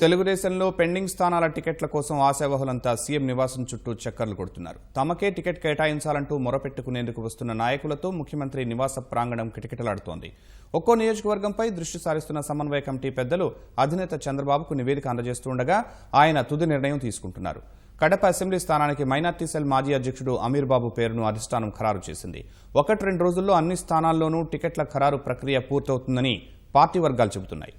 తెలుగుదేశంలో పెండింగ్ స్థానాల టికెట్ల కోసం ఆశావహులంతా సీఎం నివాసం చుట్టూ చక్కర్లు కొడుతున్నారు. తమకే టికెట్ కేటాయించాలంటూ మొరపెట్టుకునేందుకు వస్తున్న నాయకులతో ముఖ్యమంత్రి నివాస ప్రాంగణం కిటకిటలాడుతోంది. ఒక్కో నియోజకవర్గంపై దృష్టి సారిస్తున్న సమన్వయ కమిటీ పెద్దలు అధినేత చంద్రబాబుకు నివేదిక అందజేస్తుండగా ఆయన తుది నిర్ణయం తీసుకుంటున్నారు. కడప అసెంబ్లీ స్థానానికి మైనార్టీ సెల్ మాజీ అధ్యక్షుడు అమీర్ బాబు పేరును అధిష్టానం ఖరారు చేసింది. 1-2 రోజుల్లో అన్ని స్థానాల్లోనూ టికెట్ల ఖరారు ప్రక్రియ పూర్తవుతుందని పార్టీ వర్గాలు చెబుతున్నాయి.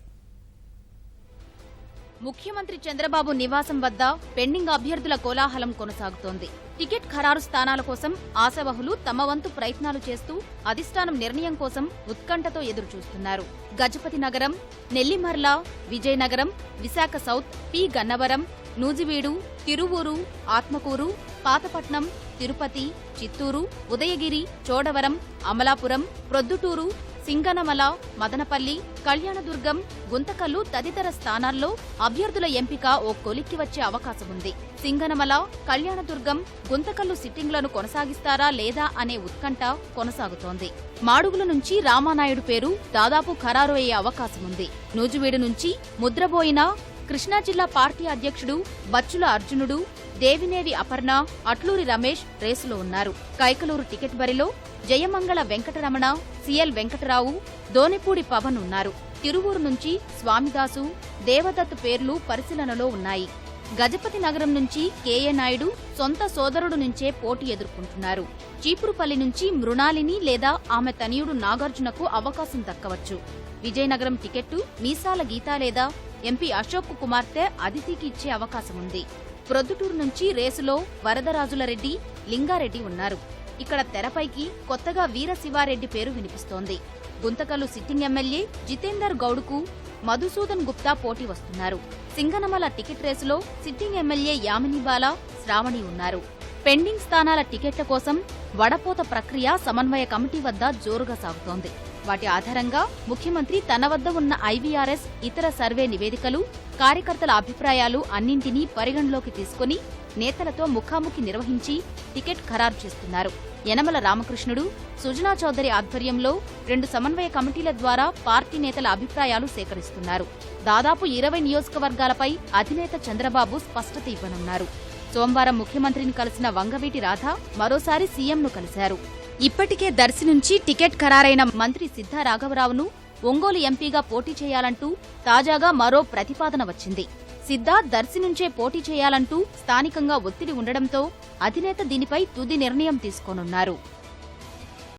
ముఖ్యమంత్రి చంద్రబాబు నివాసం వద్ద పెండింగ్ అభ్యర్థుల కోలాహలం కొనసాగుతోంది. టికెట్ ఖరారు స్థానాల కోసం ఆశావహులు తమ వంతు ప్రయత్నాలు చేస్తూ అధిష్టానం నిర్ణయం కోసం ఉత్కంఠతో ఎదురుచూస్తున్నారు. గజపతి నగరం, నెల్లిమర్ల, విజయనగరం, విశాఖ సౌత్, పి గన్నవరం, నూజివీడు, తిరువూరు, ఆత్మకూరు, పాతపట్నం, తిరుపతి, చిత్తూరు, ఉదయగిరి, చోడవరం, అమలాపురం, ప్రొద్దుటూరు, సింగనమల, మదనపల్లి, కళ్యాణదుర్గం, గుంతకల్లు తదితర స్థానాల్లో అభ్యర్థుల ఎంపిక ఓ కొలిక్కి వచ్చే అవకాశం ఉంది. సింగనమల, కళ్యాణదుర్గం, గుంతకల్లు సిట్టింగ్లను కొనసాగిస్తారా లేదా అనే ఉత్కంఠ కొనసాగుతోంది. మాడుగుల నుంచి రామానాయుడు పేరు దాదాపు ఖరారు అయ్యే అవకాశం ఉంది. నూజివీడు నుంచి ముద్రబోయిన కృష్ణా జిల్లా పార్టీ అధ్యక్షుడు బచ్చుల అర్జునుడు, దేవినేవి అపర్ణ, అట్లూరి రమేష్ రేసులో ఉన్నారు. కైకలూరు టికెట్ బరిలో జయమంగళ వెంకటరమణ, సిఎల్ వెంకటరావు, దోనెపూడి పవన్ ఉన్నారు. తిరువూరు నుంచి స్వామిదాసు, దేవదత్ పేర్లు పరిశీలనలో ఉన్నాయి. గజపతి నగరం నుంచి కేఏ నాయుడు సొంత సోదరుడు నుంచే పోటీ ఎదుర్కొంటున్నారు. చీపురుపల్లి నుంచి మృణాలిని లేదా ఆమె తనయుడు నాగార్జునకు అవకాశం దక్కవచ్చు. విజయనగరం టికెట్టు మీసాల గీత లేదా ఎంపీ అశోక్ కుమార్తె అదితికి ఇచ్చే అవకాశం ఉంది. ప్రొద్దుటూరు నుంచి రేసులో వరదరాజులరెడ్డి, లింగారెడ్డి ఉన్నారు. ఇక్కడ తెరపైకి కొత్తగా వీరశివారెడ్డి పేరు వినిపిస్తోంది. గుంతకల్లు సిట్టింగ్ ఎమ్మెల్యే జితేందర్ గౌడ్కు మధుసూదన్ గుప్తా పోటీ వస్తున్నారు. సింగనమల టికెట్ రేసులో సిట్టింగ్ ఎమ్మెల్యే యామినిబాల, శ్రావణి ఉన్నారు. పెండింగ్ స్థానాల టికెట్ల కోసం వడపోత ప్రక్రియ సమన్వయ కమిటీ వద్ద జోరుగా సాగుతోంది. వాటి ఆధారంగా ముఖ్యమంత్రి తన వద్ద ఉన్న ఐవీఆర్ఎస్, ఇతర సర్వే నివేదికలు, కార్యకర్తల అభిప్రాయాలు అన్నింటినీ పరిగణలోకి తీసుకుని నేతలతో ముఖాముఖి నిర్వహించి టికెట్ ఖరారు చేస్తున్నారు. యనమల రామకృష్ణుడు, సుజనా చౌదరి ఆధ్వర్యంలో 2 సమన్వయ కమిటీల ద్వారా పార్టీ నేతల అభిప్రాయాలు సేకరిస్తున్నారు. దాదాపు 20 నియోజకవర్గాలపై అధినేత చంద్రబాబు స్పష్టత ఇవ్వనున్నారు. సోమవారం ముఖ్యమంత్రిని కలిసిన వంగవీటి రాధ మరోసారి సీఎంను కలిశారు. ఇప్పటికే దర్శి నుంచి టికెట్ ఖరారైన మంత్రి సిద్ధా రాఘవరావును ఒంగోలు ఎంపీగా పోటీ చేయాలంటూ తాజాగా మరో ప్రతిపాదన వచ్చింది. సిద్ధా దర్శి నుంచే పోటీ చేయాలంటూ స్థానికంగా ఒత్తిడి ఉండడంతో అధినేత దీనిపై తుది నిర్ణయం తీసుకోనున్నారు.